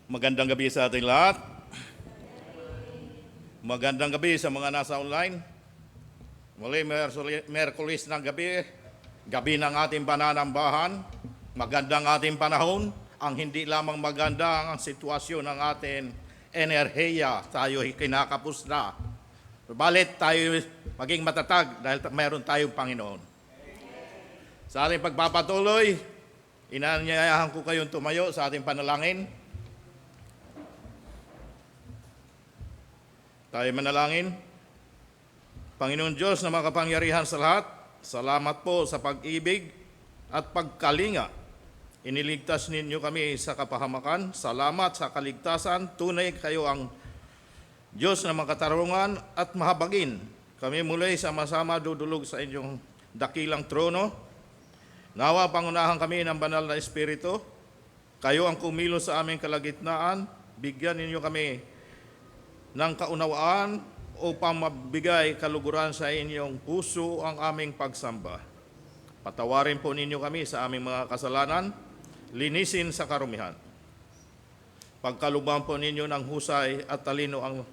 Magandang gabi sa ating lahat. Magandang gabi sa mga nasa online. Muli, Merkulis ng gabi, gabi ng ating pananambahan. Magandang ating panahon. Ang hindi lamang maganda ang sitwasyon ng ating enerhiya. Tayo kinakapos na. Balit tayo maging matatag dahil mayroon tayong Panginoon. Sa ating pagpapatuloy, inanyayahan ko kayong tumayo sa ating panalangin. Tayo manalangin. Panginoon Diyos na makapangyarihan sa lahat, salamat po sa pag-ibig at pagkalinga. Iniligtas ninyo kami sa kapahamakan. Salamat sa kaligtasan. Tunay kayo ang Diyos na makatarungan at mahabagin. Kami muli sama-sama dudulog sa inyong dakilang trono. Nawa pangunahan kami ng banal na Espiritu. Kayo ang kumilos sa aming kalagitnaan. Bigyan ninyo kami ng kaunawaan upang mabigay kaluguran sa inyong puso ang aming pagsamba. Patawarin po ninyo kami sa aming mga kasalanan, linisin sa karumihan. Pagkalubhan po ninyo ng husay at talino ang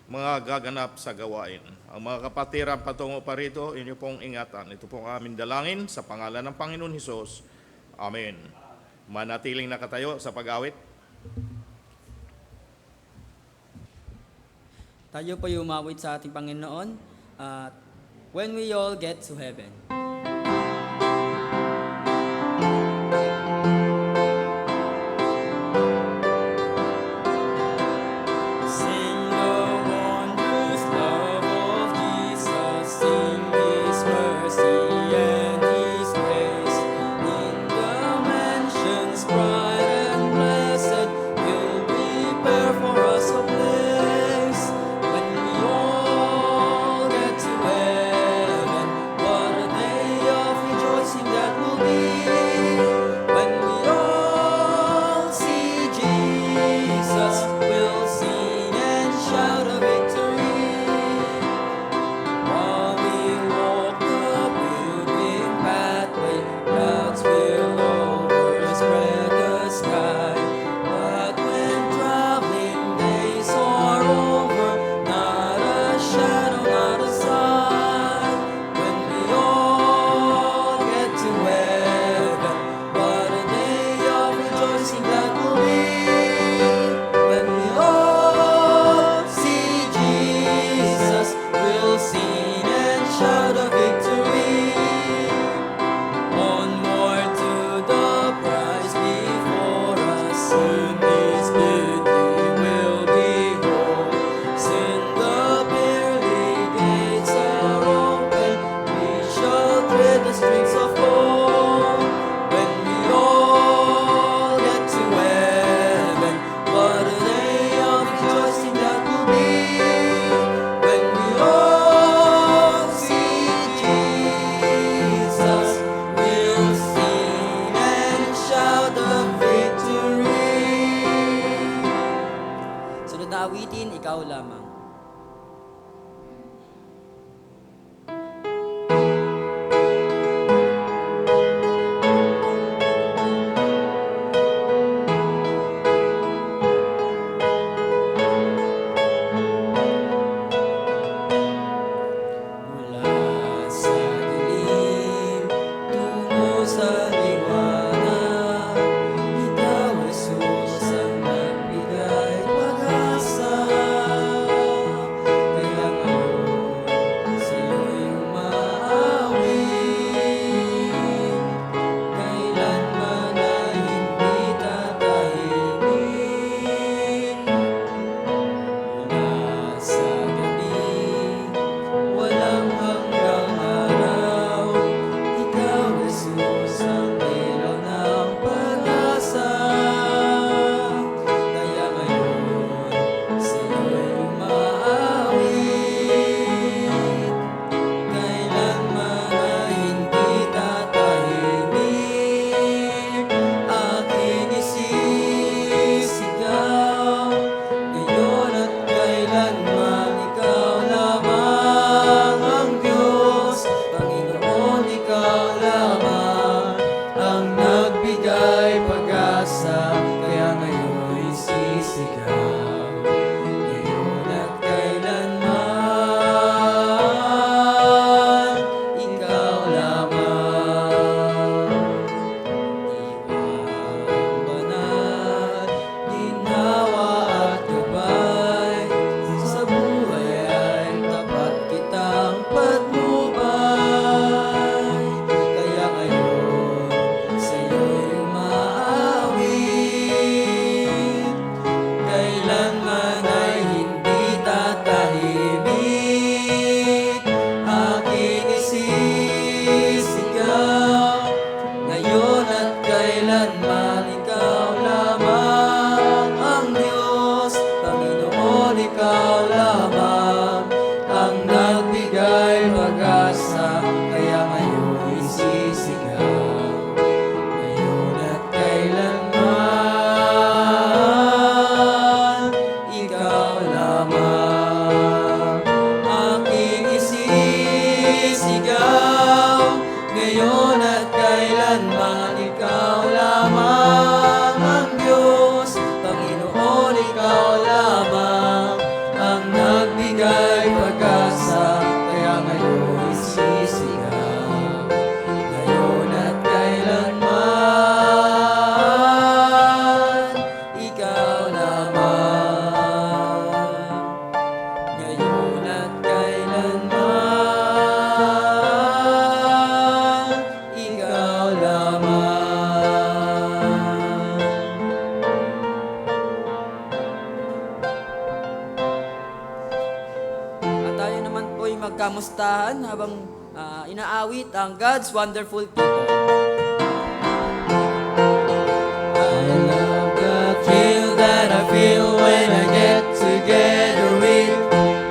mga gaganap sa gawain. Ang mga kapatiran patungo pa rito, inyo pong ingatan. Ito pong aming dalangin sa pangalan ng Panginoon Hesus. Amen. Manatiling nakatayo sa pag-awit. Tayo po yung umawit sa ating Panginoon at when we all get to heaven. Ikaw lamang. Ikaw, Jesus, ang nagbigay pag-asa. nagsisigaw, ngayon at kailanman, ikaw lamang. Diwang banal, ginawa at gabay, sa buhay ay tapat kitang patnubay. Kaya ngayon, sa'yo'y umaawit, kailanman ay hindi tatahimik. Aking isisigaw, ngayon at kailanman, ikaw lamang ang Diyos. Panginoon, ikaw lamang ang nagbigay pag-asa. Kaya ngayon isisigaw, ngayon at kailanman, ikaw lamang. Aking isisigaw, ngayon at kailanman, ikaw lamang ang Diyos. Panginoon, ikaw lamang ang nagbigay pag-asa. Kaya ngayon isisigaw, ngayon at kailanman, ikaw lamang. Ngayon at kailanman, ikaw lamang. At tayo naman po'y magkamustahan habang inaawit ang God's Wonderful People. I love the thrill that I feel when I get together with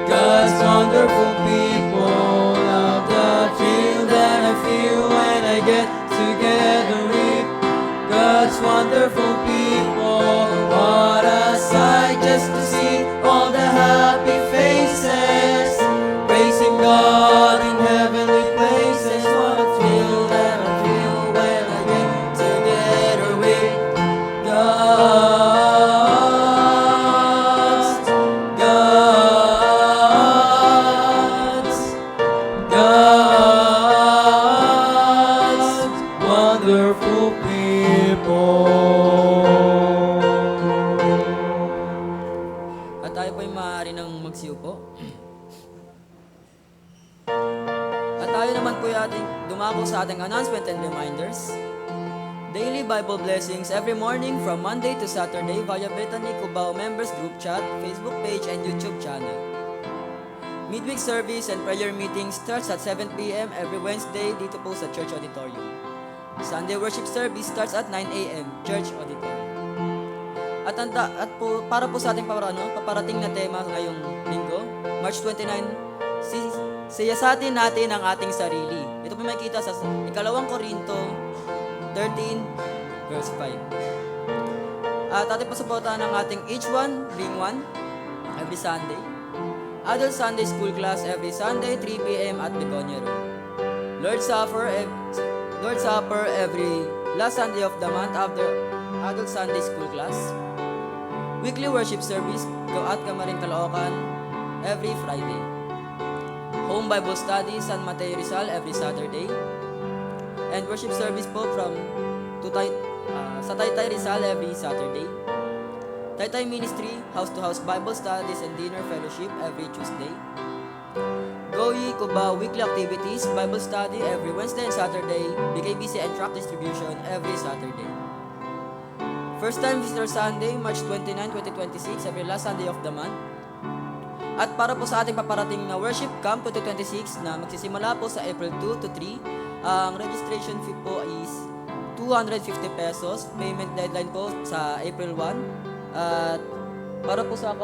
God's wonderful people. Love the thrill that I feel when I get together with God's wonderful people. What a sight just to see all the happy faces, praising God in heavenly places. What a thrill that I feel when I get together with God's wonderful people. At tayo po'y maaari ng magsiupo. At tayo naman po ating dumako sa ating announcement and reminders. Daily Bible blessings every morning from Monday to Saturday via Bethany Cubao Members Group Chat, Facebook page, and YouTube channel. Midweek service and prayer meeting starts at 7 p.m. every Wednesday dito po sa Church Auditorium. Sunday worship service starts at 9 a.m. Church Auditorium. At para po sa ating paparating na tema ngayong linggo, March 29, siyasatin natin ang ating sarili. Ito po makikita sa 2 Korinto 13, verse 5. At ating pasuportahan ang ating H1, Ring 1, every Sunday. Adult Sunday School class every Sunday, 3 p.m. at Begonia Room. Lord's Supper every last Sunday of the month after Adult Sunday School class. Weekly worship service at Kamarin Caloocan every Friday. Home Bible study San Mateo Rizal every Saturday. And worship service po sa Taytay Rizal every Saturday. Taytay Ministry, house-to-house Bible studies and dinner fellowship every Tuesday. Goyi Cubao weekly activities, Bible study every Wednesday and Saturday, BKBC and tract distribution every Saturday. First time visitor Sunday, March 29, 2026, every last Sunday of the month. At para po sa ating paparating na Worship Camp 2026 na magsisimula po sa April 2 to 3, ang registration fee po is 250 pesos. Payment deadline po sa April 1. At para po sa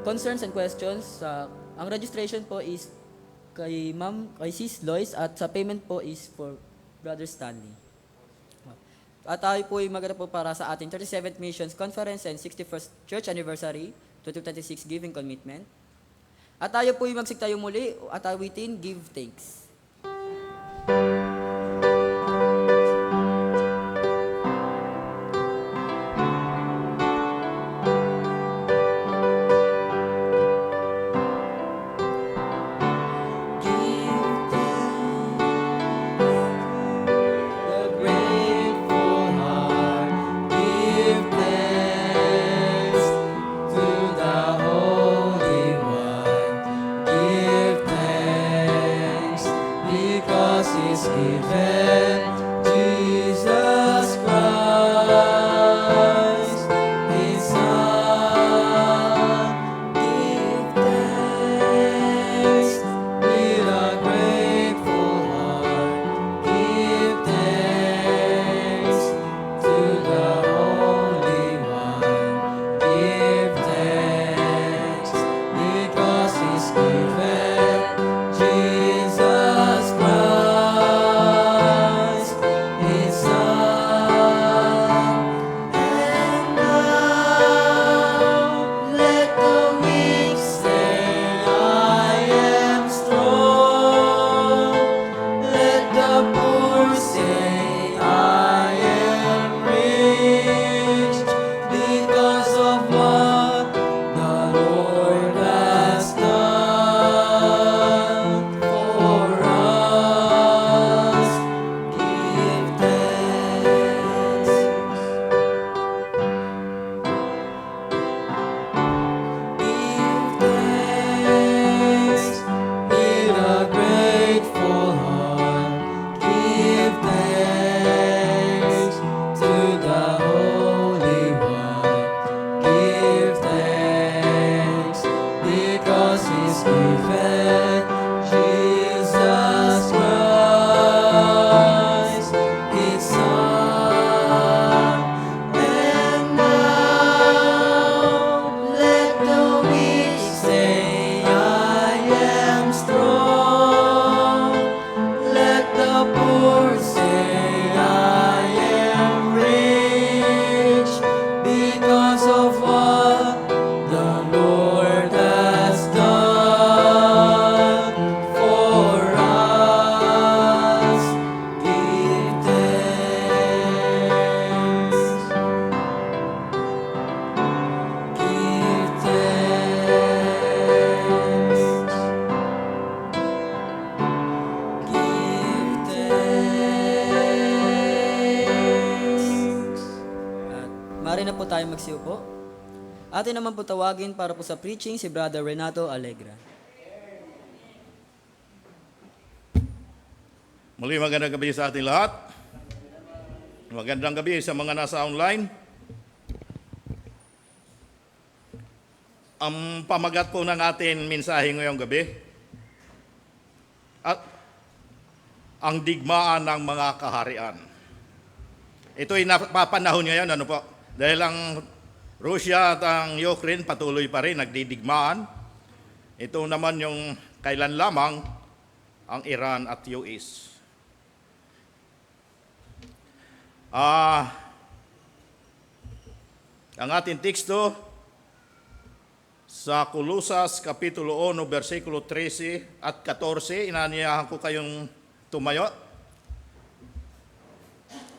concerns and questions, ang registration po is kay Sis Lois at sa payment po is for Brother Stanley. At tayo po ay maganda po para sa ating 37th Missions Conference and 61st Church Anniversary 2026 Giving Commitment. At tayo po ay magsigtayo muli at awitin Give Thanks. is given, Jesus Christ, His Son. And now let the weak say, I am strong. Let the poor say, I am rich because of what the Lord has done for us. Give thanks. Give thanks. Give thanks. At maaari na po tayo magsiupo. Atin naman po tawagin para po sa preaching si Brother Renato Alegra. Muli magandang gabi sa ating lahat. Magandang gabi sa mga nasa online. Ang pamagat po ng ating mensahe ngayong gabi at ang digmaan ng mga kaharian. Ito'y napapanahon ngayon, ano po? Dahil ang Russia at ang Ukraine patuloy pa rin nagdidigmaan. Ito naman yung kailan lamang ang Iran at US. Ang ating teksto sa Colosas Kapitulo 1, versikulo 13 at 14, inaniyahan ko kayong tumayo.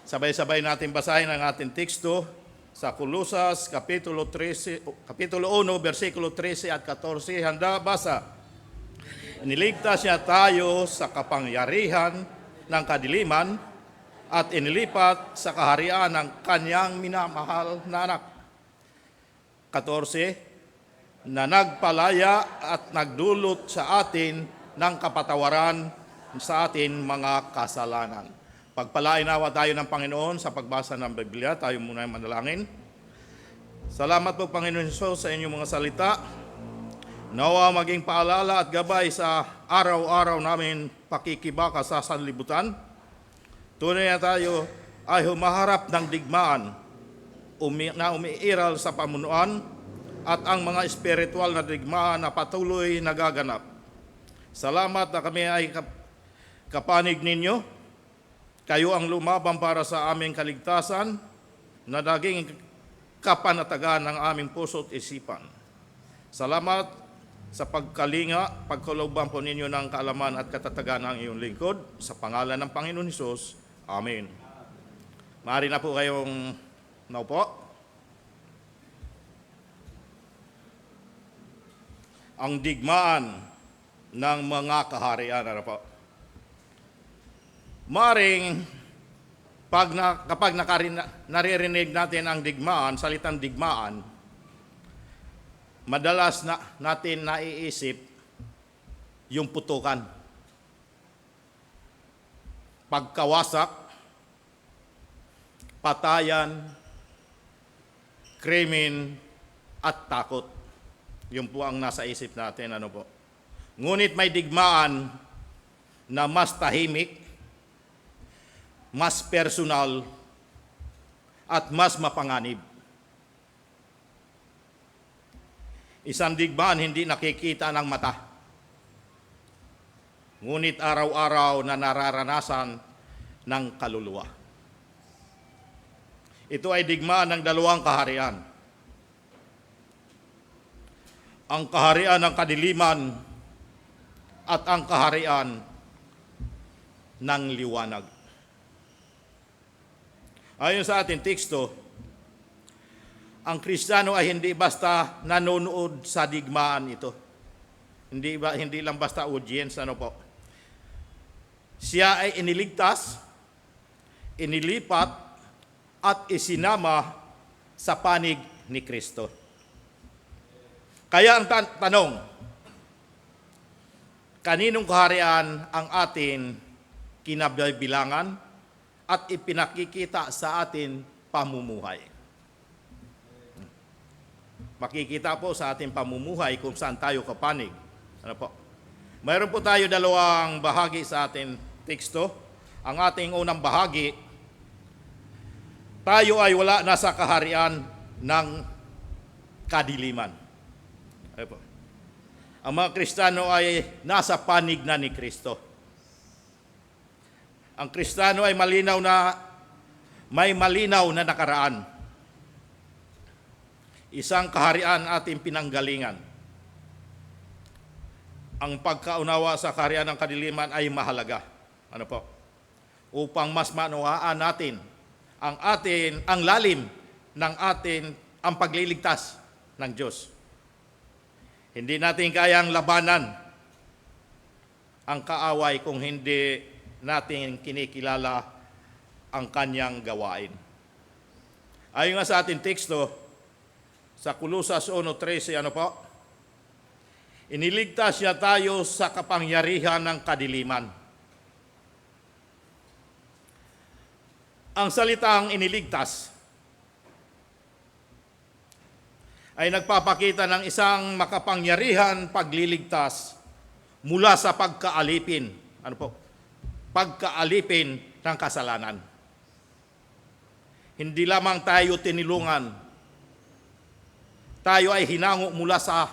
Sabay-sabay natin basahin ang ating teksto sa Colosas Kapitulo 1, versikulo 13 at 14. Handa, basa. Iniligtas niya tayo sa kapangyarihan ng kadiliman at inilipat sa kaharian ng kanyang minamahal na anak. 14, na nagpalaya at nagdulot sa atin ng kapatawaran sa atin mga kasalanan. Pagpalain nawa tayo ng Panginoon sa pagbasa ng Biblia. Tayo muna manalangin. Salamat po, Panginoon Hesus, sa inyong mga salita. Nawa maging paalala at gabay sa araw-araw namin pakikibaka sa sanlibutan. Tunay na tayo ay humaharap ng digmaan na umiiral sa pamunuan at ang mga espiritual na digmaan na patuloy nagaganap. Salamat na kami ay kapanig ninyo. Kayo ang lumabang para sa aming kaligtasan na naging kapanatagan ng aming puso at isipan. Salamat sa pagkalooban po ninyo ng kaalaman at katatagan ng iyong lingkod. Sa pangalan ng Panginoon Hesus. Amen. Maaari na po kayong naupo. Ang digmaan ng mga kaharian. Ano po? Maring kapag naririnig natin ang digmaan, salitang digmaan, madalas natin naiisip yung putukan, pagkawasak, patayan, krimen, at takot. Yun po ang nasa isip natin. Ano po? Ngunit may digmaan na mas tahimik, mas personal, at mas mapanganib. Isang digmaan hindi nakikita ng mata, ngunit araw-araw na nararanasan ng kaluluwa. Ito ay digmaan ng dalawang kaharian. Ang kaharian ng kadiliman at ang kaharian ng liwanag. Ayon sa ating teksto, ang Kristiyano ay hindi basta nanonood sa digmaan ito. Hindi lang basta audience, ano po. Siya ay iniligtas, inilipat, at isinama sa panig ni Kristo. Kaya ang tanong, kaninong kaharian ang atin kinabibilangan at ipinakikita sa atin pamumuhay? Makikita po sa ating pamumuhay kung saan tayo kapanig. Ano po? Mayroon po tayo dalawang bahagi sa ating teksto. Ang ating unang bahagi, tayo ay wala na sa kaharian ng kadiliman. Ano po? Ang mga Kristiyano ay nasa panig na ni Kristo. Ang Kristiyano ay may malinaw na nakaraan. Isang kaharian ating pinanggalingan. Ang pagkaunawa sa kaharian ng kadiliman ay mahalaga. Ano po? Upang mas maunawaan natin ang lalim ng ang pagliligtas ng Diyos. Hindi natin kayang labanan ang kaaway kung hindi natin kinikilala ang kanyang gawain. Ayon nga sa ating teksto, sa Kolosas 1:13, ano po? Iniligtas niya tayo sa kapangyarihan ng kadiliman. Ang salitang iniligtas ay nagpapakita ng isang makapangyarihan pagliligtas mula sa pagkaalipin. Ano po? Pagkaalipin ng kasalanan. Hindi lamang tayo tinilungan. Tayo ay hinango mula sa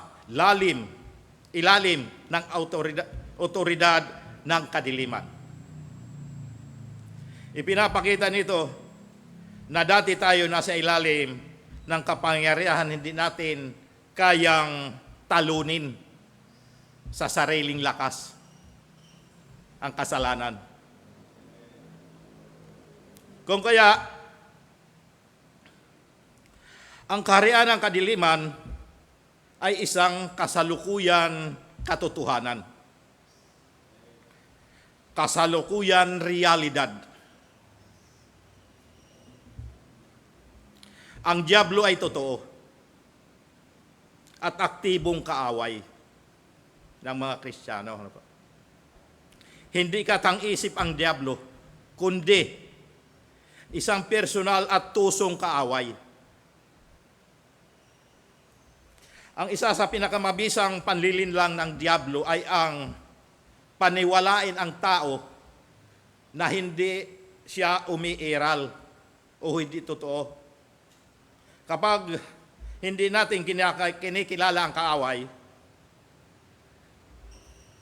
ilalim ng otoridad ng kadiliman. Ipinapakita nito na dati tayo nasa ilalim ng kapangyarihan, hindi natin kayang talunin sa sariling lakas ang kasalanan. Kung kaya, ang kaharian ng kadiliman ay isang kasalukuyan katotohanan. Kasalukuyan realidad. Ang diablo ay totoo at aktibong kaaway ng mga Kristiyano. Hindi katang-isip ang diablo, kundi isang personal at tusong kaaway. Ang isa sa pinakamabisang panlilinlang ng diablo ay ang paniwalain ang tao na hindi siya umiiral o hindi totoo. Kapag hindi natin kinikilala ang kaaway,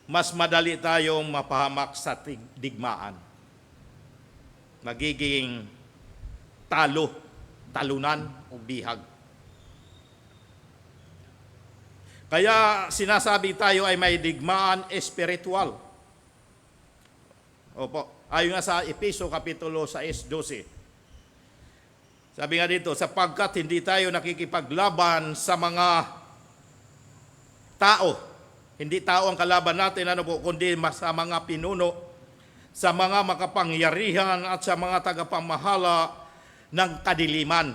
mas madali tayong mapahamak sa digmaan. Magiging talunan o bihag. Kaya sinasabi tayo ay may digmaan espiritual. Opo, ayon nga sa Efeso Kapitulo 6:12. Sabi nga dito, sapagkat hindi tayo nakikipaglaban sa mga tao. Hindi tao ang kalaban natin, kundi sa mga pinuno, sa mga makapangyarihan at sa mga tagapamahala ng kadiliman.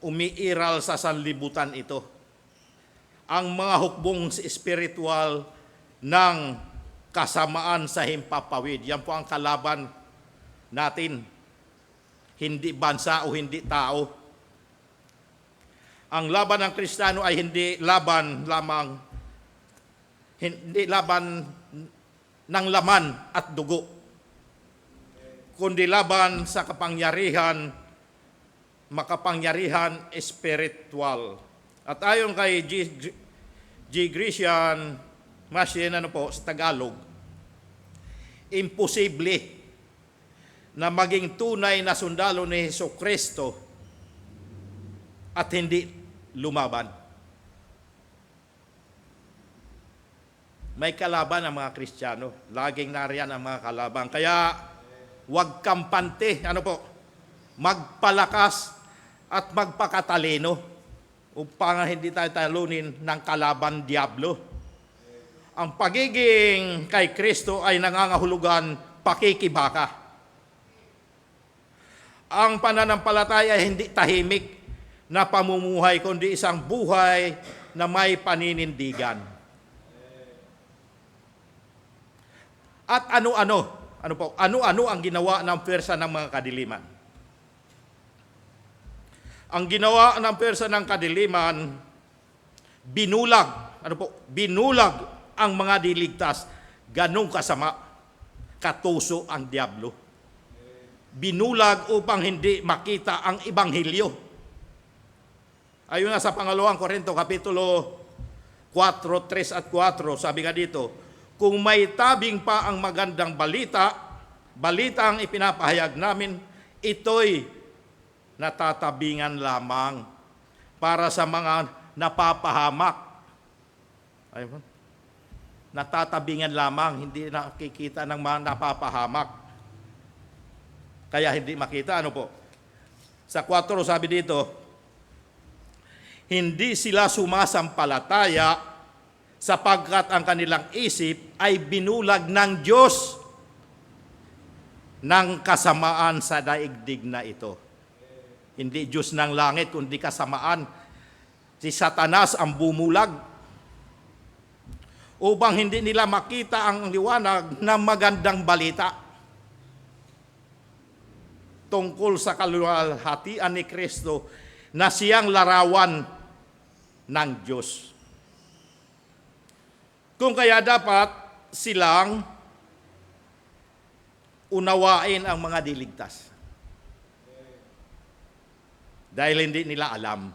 Umiiral sa sanlibutan ito. Ang mga hukbong espiritual ng kasamaan sa himpapawid. Yan po ang kalaban natin. Hindi bansa o hindi tao. Ang laban ng Kristiyano ay hindi laban ng laman at dugo, kundi laban sa makapangyarihan espiritual. At ayon kay G. Grecian Machine, sa Tagalog, imposible na maging tunay na sundalo ni Hesukristo at hindi lumaban. May kalaban ang mga Kristiyano. Laging nariyan ang mga kalaban. Kaya huwag kampante, magpalakas at magpakatalino upang hindi tayo talunin ng kalaban diablo. Ang pagiging kay Kristo ay nangangahulugan pakikibaka. Ang pananampalataya ay hindi tahimik na pamumuhay, kundi isang buhay na may paninindigan. At ano ang ginawa ng pwersa ng mga kadiliman? Ang ginawa ng pwersa ng kadiliman, binulag ang mga diligtas. Ganong kasama, katuso ang diablo. Binulag upang hindi makita ang Ebanghelyo. Ayon nga sa pangalawang Korinto, Kapitulo 4, 3 at 4, sabi nga dito, kung may tabing pa ang magandang balita ang ipinapahayag namin, ito'y natatabingan lamang para sa mga napapahamak. Ayun. Natatabingan lamang, hindi nakikita ng mga napapahamak. Kaya hindi makita, ano po? Sa 4 sabi dito, hindi sila sumasampalataya sapagkat ang kanilang isip ay binulag ng Diyos ng kasamaan sa daigdig na ito. Hindi Diyos ng langit, kundi kasamaan. Si Satanas ang bumulag upang hindi nila makita ang liwanag ng magandang balita tungkol sa kaluwalhatian ni Kristo na siyang larawan ng Diyos. Kung kaya dapat silang unawain ang mga diligtas. Dahil hindi nila alam.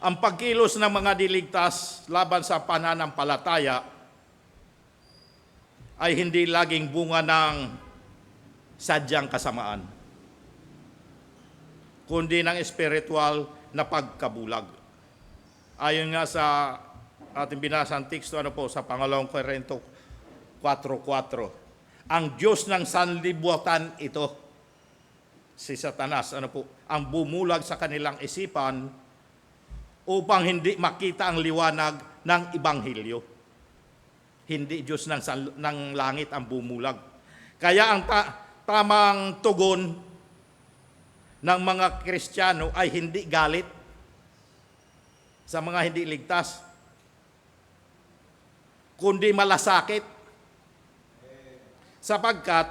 Ang pagkilos ng mga diligtas laban sa pananampalataya ay hindi laging bunga ng sadyang kasamaan, kundi ng espiritual na pagkabulag. Ayon nga sa ating binasang teksto sa pangalawang Korinto 4:4, ang Diyos ng sanlibutan ito, si Satanas, ang bumulag sa kanilang isipan upang hindi makita ang liwanag ng Ebanghelyo. Hindi Diyos ng langit ang bumulag. Kaya ang tamang tugon ng mga Kristiyano ay hindi galit sa mga hindi ligtas, kundi malasakit. Sapagkat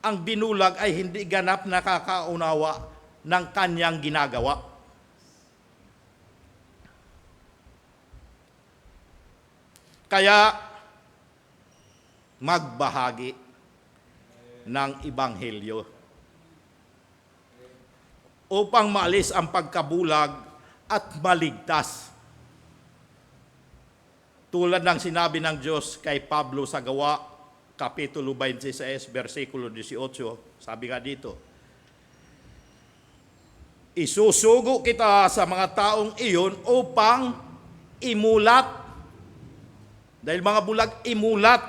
ang binulag ay hindi ganap nakakaunawa ng kanyang ginagawa. Kaya magbahagi ng Ebanghelyo upang maalis ang pagkabulag at maligtas. Tulad ng sinabi ng Diyos kay Pablo sa Gawa, Kapitulo 26, versikulo 18, sabi nga dito, isusugo kita sa mga taong iyon upang imulat, dahil mga bulag, imulat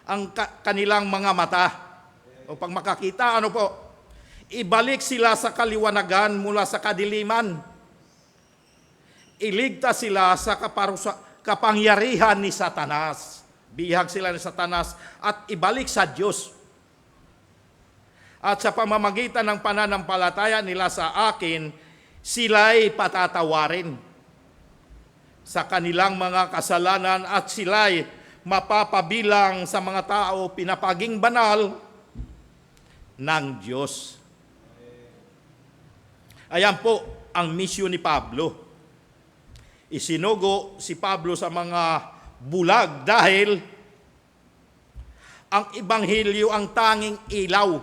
ang kanilang mga mata upang makakita, ibalik sila sa kaliwanagan mula sa kadiliman. Iligtas sila sa kapangyarihan ni Satanas. Bihag sila ni Satanas at ibalik sa Diyos. At sa pamamagitan ng pananampalataya nila sa akin, sila'y patatawarin sa kanilang mga kasalanan at sila'y mapapabilang sa mga tao pinapaging banal ng Diyos. Ayan po ang misyon ni Pablo. Isinugo si Pablo sa mga bulag dahil ang Ebanghelyo ang tanging ilaw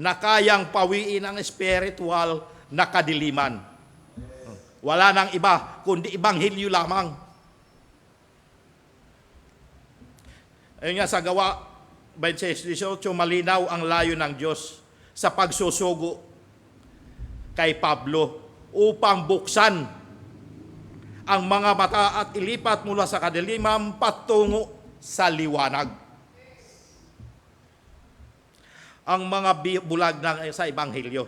na kayang pawiin ang espiritual na kadiliman. Wala nang iba, kundi Ebanghelyo lamang. Ayun nga sa Gawa 26:18, malinaw ang layo ng Diyos sa pagsusugo kay Pablo upang buksan ang mga mata at ilipat mula sa kadiliman patungo sa liwanag. Ang mga bulag sa Ebanghelyo.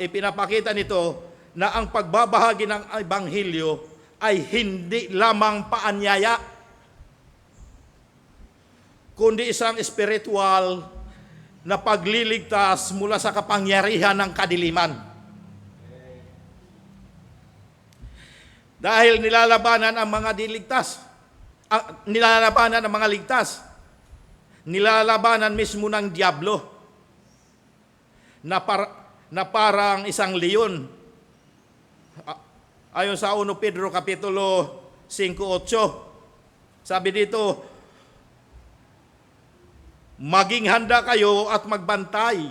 Ipinapakita nito na ang pagbabahagi ng Ebanghelyo ay hindi lamang paanyaya, kundi isang espiritual na pagliligtas mula sa kapangyarihan ng kadiliman. Dahil nilalabanan ang mga diligtas, nilalabanan ang mga ligtas, nilalabanan mismo ng diablo na parang isang leon Ayon sa 1 Pedro Kapitulo 5:8, sabi dito, maging handa kayo at magbantay.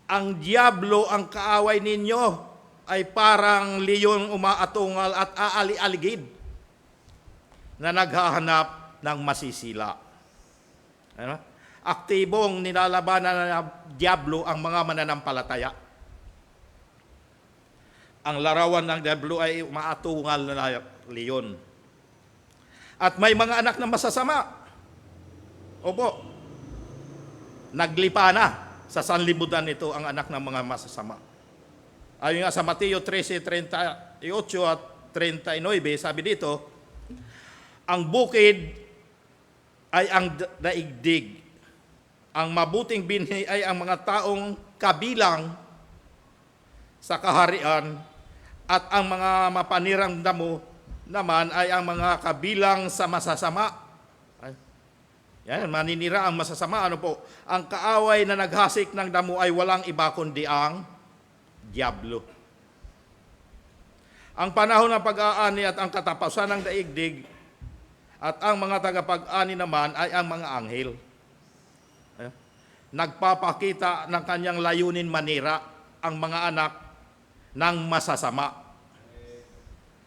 Ang diablo, ang kaaway ninyo, ay parang liyong umaatungal at aali-aligid na naghahanap ng masisila. Ano? Aktibong nilalabanan ng diablo ang mga mananampalataya. Ang larawan ng diablo ay umaatungal na leon. At may mga anak na masasama. Opo. Naglipa na sa sanlibutan nito ang anak ng mga masasama. Ayon nga sa Mateo 13:38 at 39, sabi dito, ang bukid ay ang daigdig. Ang mabuting binhi ay ang mga taong kabilang sa kaharian, at ang mga mapanirang damo naman ay ang mga kabilang sa masasama. Yan, maninira ang masasama. Ano po? Ang kaaway na naghasik ng damo ay walang iba kundi ang diablo. Ang panahon ng pag-aani at ang katapusan ng daigdig at ang mga tagapag-ani naman ay ang mga anghel. Nagpapakita ng kanyang layunin manira ang mga anak ng masasama.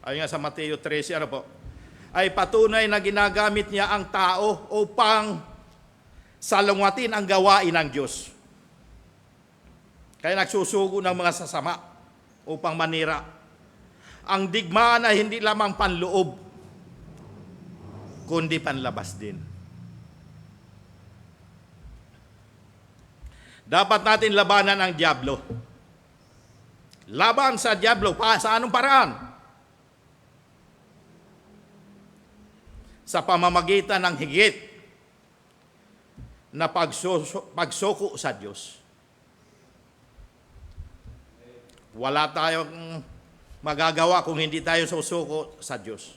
Ayon nga sa Mateo 13, ano po? Ay patunay na ginagamit niya ang tao upang salungatin ang gawain ng Diyos. Kaya nagsusugo ng mga sasama upang manira. Ang digmaan ay hindi lamang panloob, kundi panlabas din. Dapat natin labanan ang diablo. Laban sa diablo, sa anong paraan? Sa pamamagitan ng higit na pagsuko sa Diyos. Wala tayong magagawa kung hindi tayo susuko sa Diyos.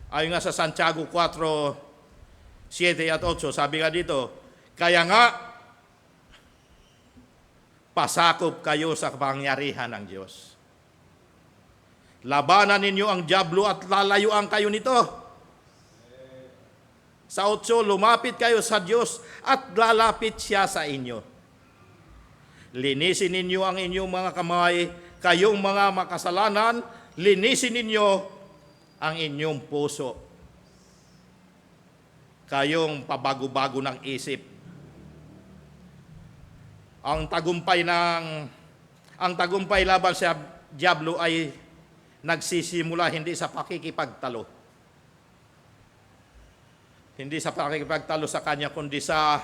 Ayon nga sa Santiago 4:7 at 8, sabi nga dito, kaya nga, pasakop kayo sa kapangyarihan ng Diyos. Labanan ninyo ang diablo at lalayuan kayo nito. Sa 8, lumapit kayo sa Diyos at lalapit siya sa inyo. Linisin ninyo ang inyong mga kamay, kayong mga makasalanan, linisin ninyo ang inyong puso. Kayong pabago-bago ng isip. Ang tagumpay laban sa diablo ay nagsisimula hindi sa pakikipagtalo. Hindi sa pakikipagtalo sa kanya, kundi sa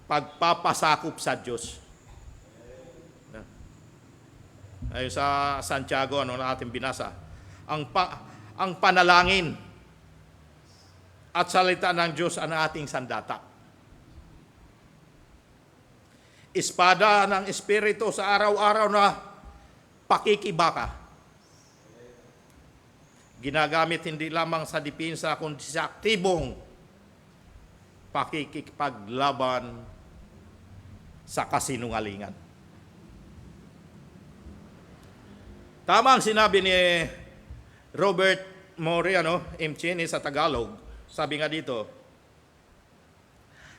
pagpapasakop sa Diyos. Ayon sa Santiago, ano na ating binasa, ang panalangin at salita ng Diyos ang ating sandata. Espada ng Espiritu sa araw-araw na pakikibaka. Ginagamit hindi lamang sa depensa kundi sa aktibong pakikipaglaban sa kasinungalingan. Tama ang sinabi ni Robert Moriano, Mchini sa Tagalog. Sabi nga dito,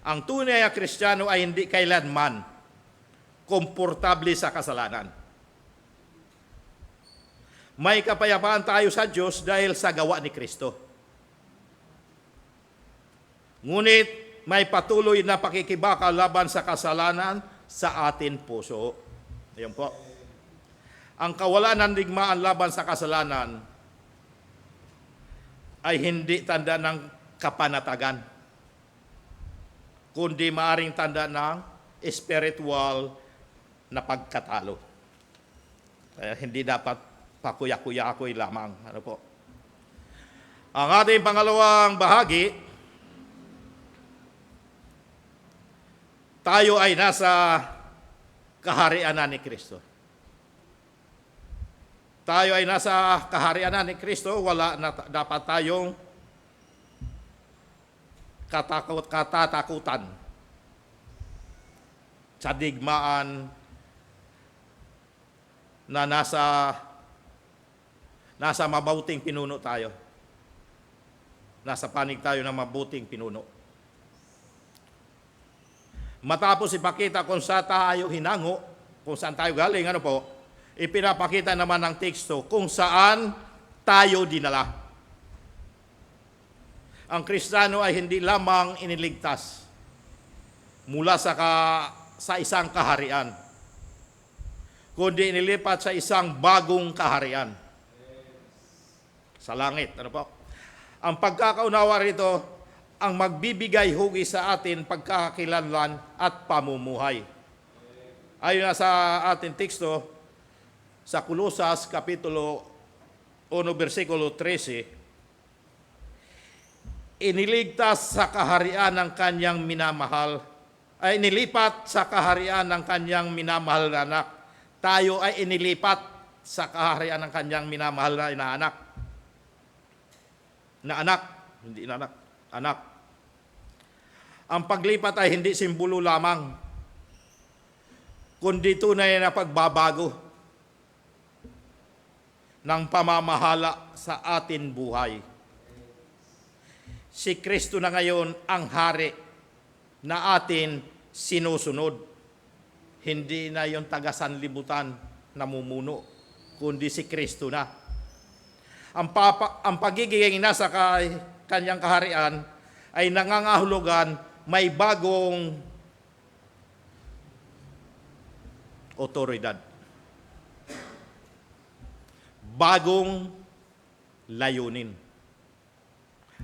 ang tunay na Kristiyano ay hindi kailanman komportable sa kasalanan. May kapayapaan tayo sa Diyos dahil sa gawa ni Kristo. Ngunit may patuloy na pakikibaka laban sa kasalanan sa atin puso. Ayun po. Ang kawalan ng digmaan laban sa kasalanan ay hindi tanda ng kapanatagan, kundi maaring tanda ng spiritual na pagkatalo. Kaya hindi dapat pakuya-kuya-akoy lamang. Ano po? Ang ating pangalawang bahagi, tayo ay nasa kaharian na ni Kristo. Tayo ay nasa kaharian na ni Kristo, wala na dapat tayong katatakutan sa digmaan na nasa mabuting pinuno tayo. Nasa panig tayo ng mabuting pinuno. Matapos ipakita kung saan tayo hinango, kung saan tayo galing, ipinapakita naman ng teksto kung saan tayo dinala. Ang Kristiyano ay hindi lamang iniligtas mula sa isang kaharian, kundi inilipat sa isang bagong kaharian sa langit. Ang pagkakaunawa rito, ang magbibigay hugis sa atin pagkakakilanlan at pamumuhay. Ayon na sa ating teksto, sa Kolosas Kapitulo 1, versikulo 13, iniligtas sa kaharian ng kanyang minamahal, ay inilipat sa kaharian ng kanyang minamahal na anak. Tayo ay inilipat sa kaharian ng kanyang minamahal na inaanak. Hindi inanak, anak. Ang paglipat ay hindi simbolo lamang, kundi tunay na pagbabago ng pamamahala sa atin buhay. Si Kristo na ngayon ang hari na atin sinusunod. Hindi na yung taga-sanlibutan namumuno, kundi si Kristo na. Ang pagiging nasa kanyang kaharian ay nangangahulugan may bagong otoridad, bagong layunin,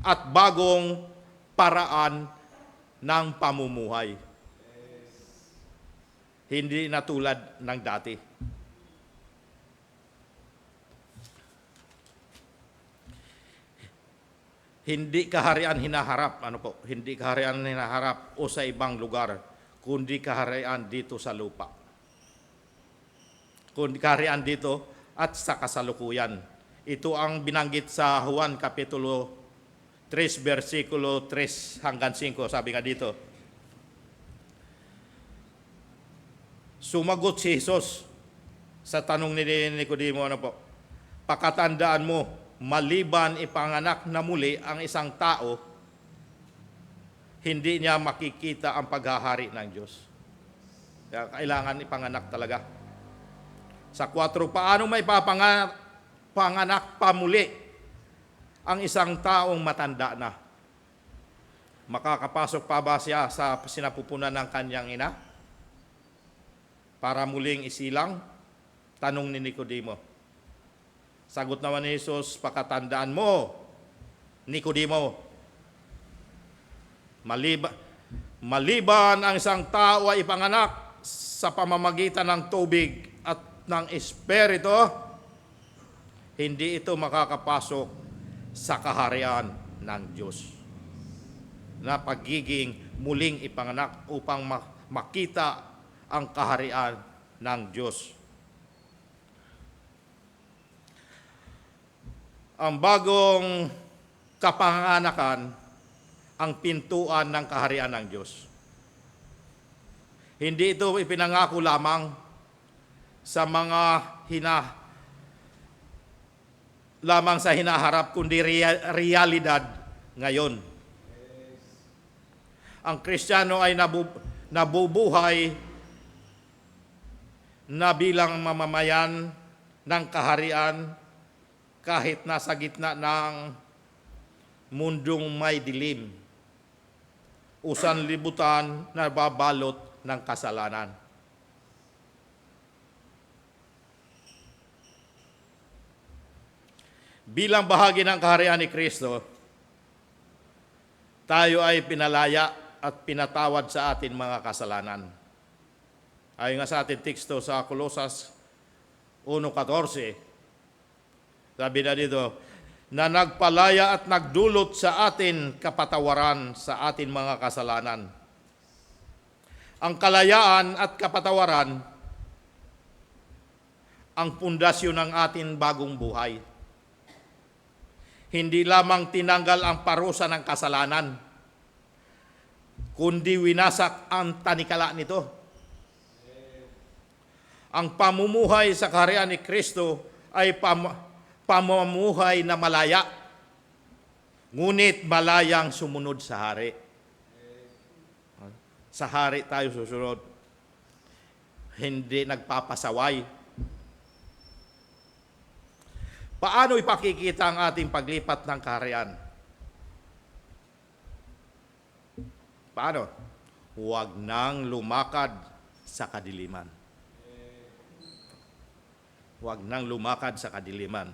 at bagong paraan ng pamumuhay. Hindi na tulad ng dati. Hindi kaharian hinaharap, Hindi kaharian hinaharap o sa ibang lugar, kundi kaharian dito sa lupa. Kundi kaharian dito at sa kasalukuyan. Ito ang binanggit sa Juan Kapitulo 3, versikulo 3 hanggang 5. Sabi nga dito, sumagot si Jesus sa tanong ni Nicodemo, pakatandaan mo, maliban ipanganak na muli ang isang tao, hindi niya makikita ang paghahari ng Diyos. Kaya kailangan ipanganak talaga. Sa 4, paano may panganak pa muli ang isang taong matanda na? Makakapasok pa ba siya sa sinapupunan ng kanyang ina para muling isilang? Tanong ni Nicodemo. Sagot naman ni Jesus, pakatandaan mo, Nicodemo, maliban ang isang tao ay ipanganak sa pamamagitan ng tubig at ng Espiritu, hindi ito makakapasok sa kaharian ng Diyos. Na pagiging muling ipanganak upang makita ang kaharian ng Diyos. Ang bagong kapanganakan ang pintuan ng kaharian ng Diyos. Hindi ito ipinangako lamang sa mga hinaharap, kundi realidad ngayon. Ang Kristiyano ay nabubuhay na bilang mamamayan ng kaharian kahit nasa gitna ng mundong may dilim, usan-libutan na babalot ng kasalanan. Bilang bahagi ng kaharian ni Kristo, tayo ay pinalaya at pinatawad sa atin mga kasalanan. Ayon nga sa ating teksto sa Kolosas 1:14, sabi na dito, na nagpalaya at nagdulot sa atin kapatawaran sa atin mga kasalanan. Ang kalayaan at kapatawaran ang pundasyon ng ating bagong buhay. Hindi lamang tinanggal ang parusa ng kasalanan, kundi winasak ang tanikala nito. Ang pamumuhay sa kaharian ni Kristo ay pamumuhay na malaya, ngunit malayang sumunod sa hari. Sa hari tayo susunod. Hindi nagpapasaway. Paano ipakikita ang ating paglipat ng kaharian? Paano? Huwag nang lumakad sa kadiliman. Huwag nang lumakad sa kadiliman.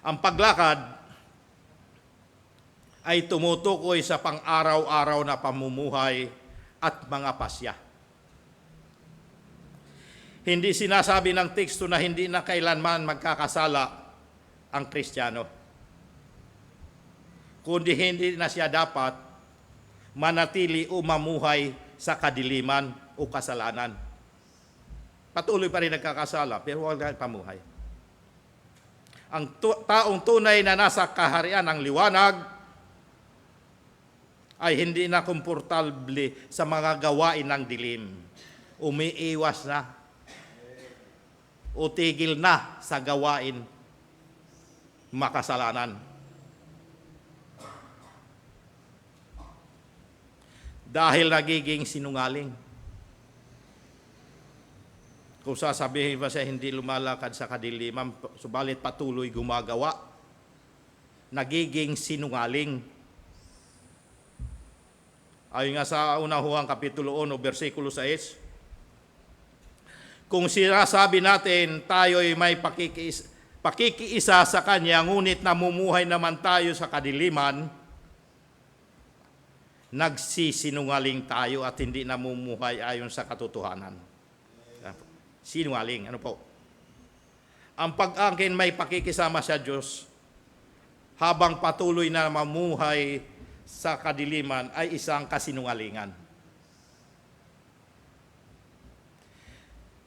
Ang paglakad ay tumutukoy sa pang-araw-araw na pamumuhay at mga pasya. Hindi sinasabi ng teksto na hindi na kailanman magkakasala ang Kristiyano, kundi hindi na siya dapat manatili o mamuhay sa kadiliman o kasalanan. Patuloy pa rin nagkakasala, pero huwag na pamuhay. Ang taong tunay na nasa kaharian ng liwanag ay hindi na komportable sa mga gawain ng dilim. Umiiwas na o tigil na sa gawain makasalanan. Dahil nagiging sinungaling. Kung sasabihin ba siya hindi lumalakad sa kadiliman, subalit patuloy gumagawa, nagiging sinungaling. Ayon nga sa unang Juan Kapitulo 1, versikulo 6, kung sinasabi natin tayo'y may pakikiisa sa Kanya, ngunit namumuhay naman tayo sa kadiliman, nagsisinungaling tayo at hindi namumuhay ayon sa katotohanan. Sinungaling, ano po? Ang pag-angkin may pakikisama sa Diyos habang patuloy na mamuhay sa kadiliman ay isang kasinungalingan.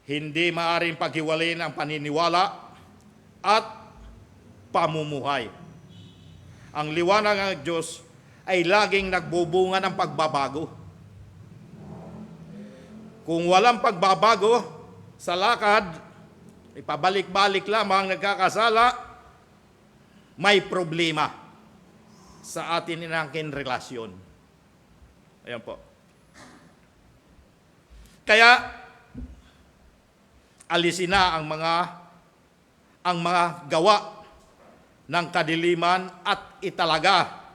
Hindi maaring paghiwalayin ang paniniwala at pamumuhay. Ang liwanag ng Diyos ay laging nagbubunga ng pagbabago. Kung walang pagbabago sa lakad, ipabalik-balik lamang nagkakasala, may problema sa atin inangkin relasyon. Ayan po. Kaya, alisin na ang mga gawa ng kadiliman at italaga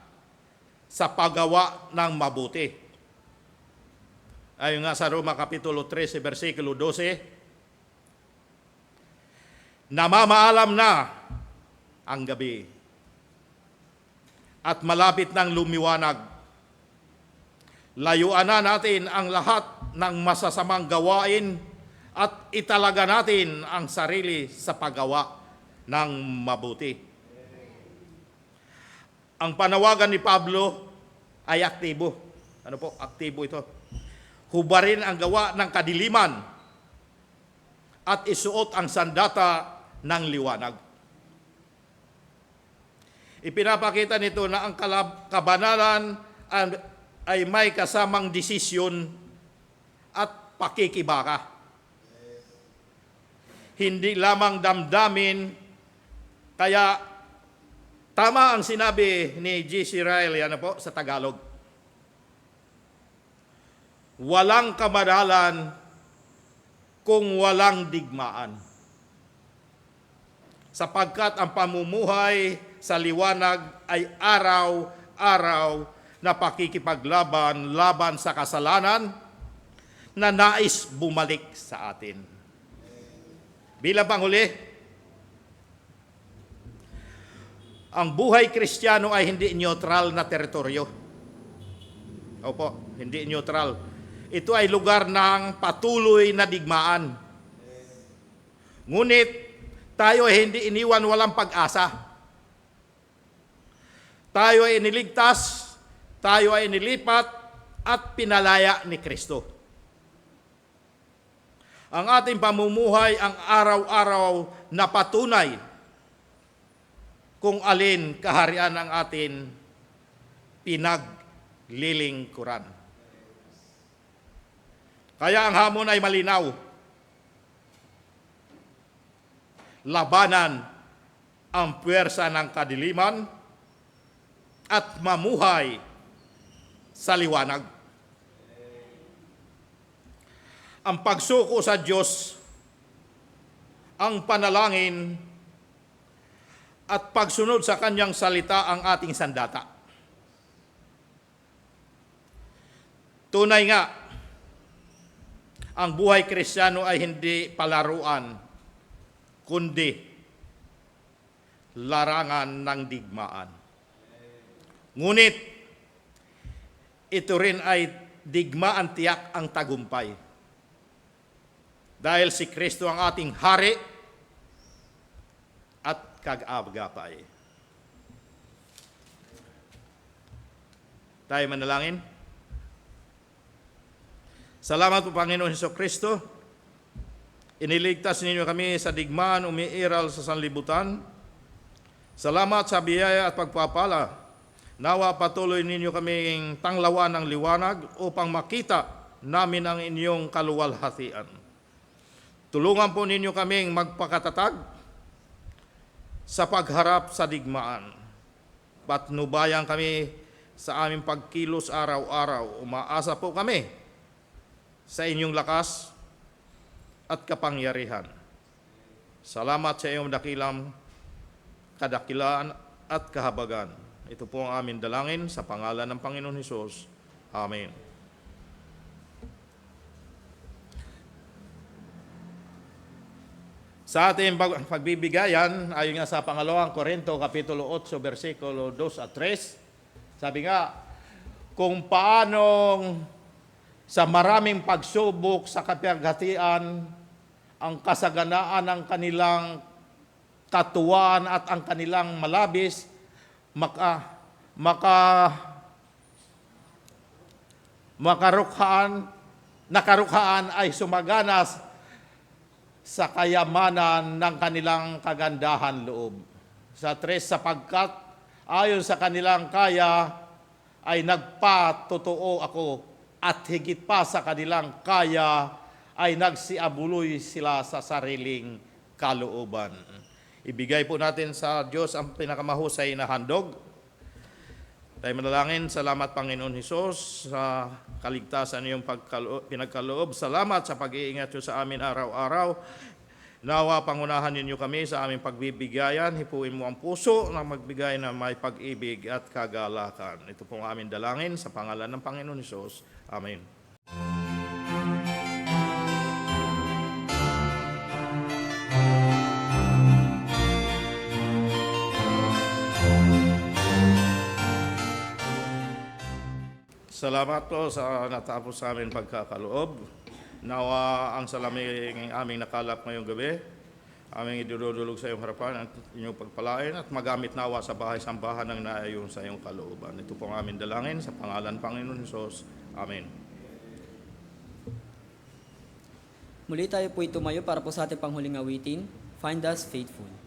sa paggawa ng mabuti. Ayon nga sa Roma Kapitulo 13, versikulo 12, namamaalam na ang gabi at malapit ng lumiwanag. Layuan na natin ang lahat ng masasamang gawain at italaga natin ang sarili sa paggawa ng mabuti. Ang panawagan ni Pablo ay aktibo. Ano po? Aktibo ito. Hubarin ang gawa ng kadiliman at isuot ang sandata ng liwanag. Ipinapakita nito na ang kabanalan ay may kasamang desisyon at pakikibaka. Hindi lamang damdamin, kaya tama ang sinabi ni J.C. Ryle sa Tagalog. Walang kabanalan kung walang digmaan. Sapagkat ang pamumuhay sa liwanag ay araw-araw na pakikipaglaban laban sa kasalanan na nais bumalik sa atin. Bilang panghuli, ang buhay Kristiyano ay hindi neutral na teritoryo. Opo, hindi neutral. Ito ay lugar ng patuloy na digmaan. Ngunit tayo ay hindi iniwan walang pag-asa. Tayo ay iniligtas, tayo ay inilipat at pinalaya ni Kristo. Ang ating pamumuhay ang araw-araw na patunay kung alin kaharian ang atin pinaglilingkuran. Kaya ang hamon ay malinaw. labanan ang puwersa ng kadiliman at mamuhay sa liwanag. Ang pagsuko sa Diyos, ang panalangin, at pagsunod sa Kanyang salita ang ating sandata. Tunay nga, ang buhay Kristiyano ay hindi palaruan, kundi larangan ng digmaan. Ngunit, ito rin ay digmaan tiyak ang tagumpay. Dahil si Kristo ang ating hari at kag-agapay. Tayo manalangin. Salamat po Panginoon Hesukristo. Iniligtas ninyo kami sa digmaan umiiral sa sanlibutan. Salamat sa biyaya at pagpapala. Nawa patuloy ninyo kaming tanglawan ng liwanag upang makita namin ang inyong kaluwalhatian. Tulungan po ninyo kaming magpakatatag sa pagharap sa digmaan. Patnubayan kami sa aming pagkilos araw-araw. Umaasa po kami sa inyong lakas at kapangyarihan. Salamat sa iyong dakilang kadakilaan at kahabagan. Ito po ang aming dalangin sa pangalan ng Panginoon Hesus. Amen. Sa ating pagbibigayan, ayon nga sa pangalawang Korinto, Kapitulo 8, versikulo 2 at 3, sabi nga, kung paanong sa maraming pagsubok sa kapighatian, ang kasaganaan ng kanilang katuwaan at ang kanilang malabis, nakarukhaan ay sumaganas sa kayamanan ng kanilang kagandahan loob. Sa 3, sapagkat ayon sa kanilang kaya ay nagpatotoo ako at higit pa sa kanilang kaya ay nagsiabuloy sila sa sariling kalooban. Ibigay po natin sa Diyos ang pinakamahusay na handog. Tayo manalangin. Salamat Panginoon Hesus sa kaligtasan niyong pinagkaloob. Salamat sa pag-iingat niyo sa amin araw-araw. Nawa pangunahan ninyo kami sa aming pagbibigayan. Hipuin mo ang puso na magbigay na may pag-ibig at kagalakan. Ito pong aming dalangin sa pangalan ng Panginoon Hesus. Amen. Salamat po sa natapos sa amin pagkakaloob. Nawa ang salaming aming nakalap ngayong gabi, aming idudulog sa iyong harapan at inyong pagpalain at magamit nawa sa bahay-sambahan ng naayon sa iyong kalooban. Ito po ang aming dalangin sa pangalan Panginoon Hesus. Amen. Muli tayo po'y tumayo para po sa ating panghuling awitin, Find Us Faithful.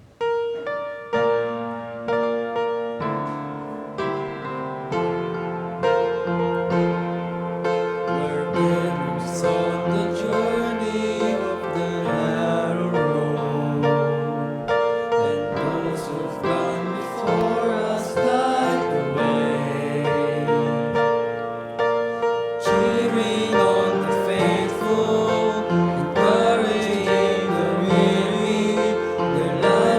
Encouraging the weary, their life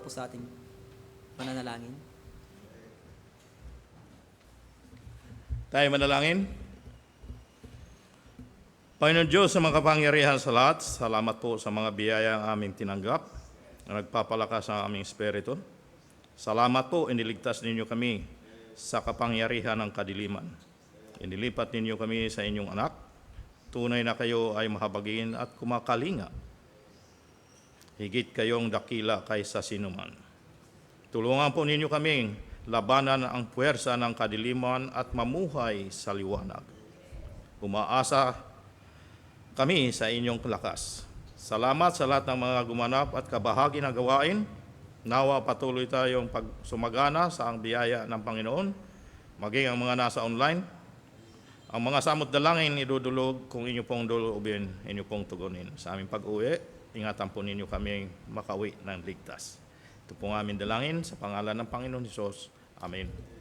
po sa ating pananalangin. Tayo manalangin. Panginoon Diyos sa mga kapangyarihan sa lahat, salamat po sa mga biyaya ang aming tinanggap na nagpapalakas sa aming espiritu. Salamat po, iniligtas ninyo kami sa kapangyarihan ng kadiliman. Inilipat ninyo kami sa inyong anak. Tunay na kayo ay mahabagin at kumakalinga. Higit kayong dakila kaysa sinuman. Tulungan po ninyo kaming labanan ang puwersa ng kadiliman at mamuhay sa liwanag. Umaasa kami sa inyong lakas. Salamat sa lahat ng mga gumanap at kabahagi ng gawain. Nawa patuloy tayong pagsumagana sa ang biyaya ng Panginoon, maging ang mga nasa online. Ang mga samot dalangin idudulog kung inyo pong dulubin, inyo pong tugunin. Sa aming pag-uwi, ingatan po ninyo kaming makauwi ng ligtas. Ito pong aming dalangin sa pangalan ng Panginoon Hesus. Amen.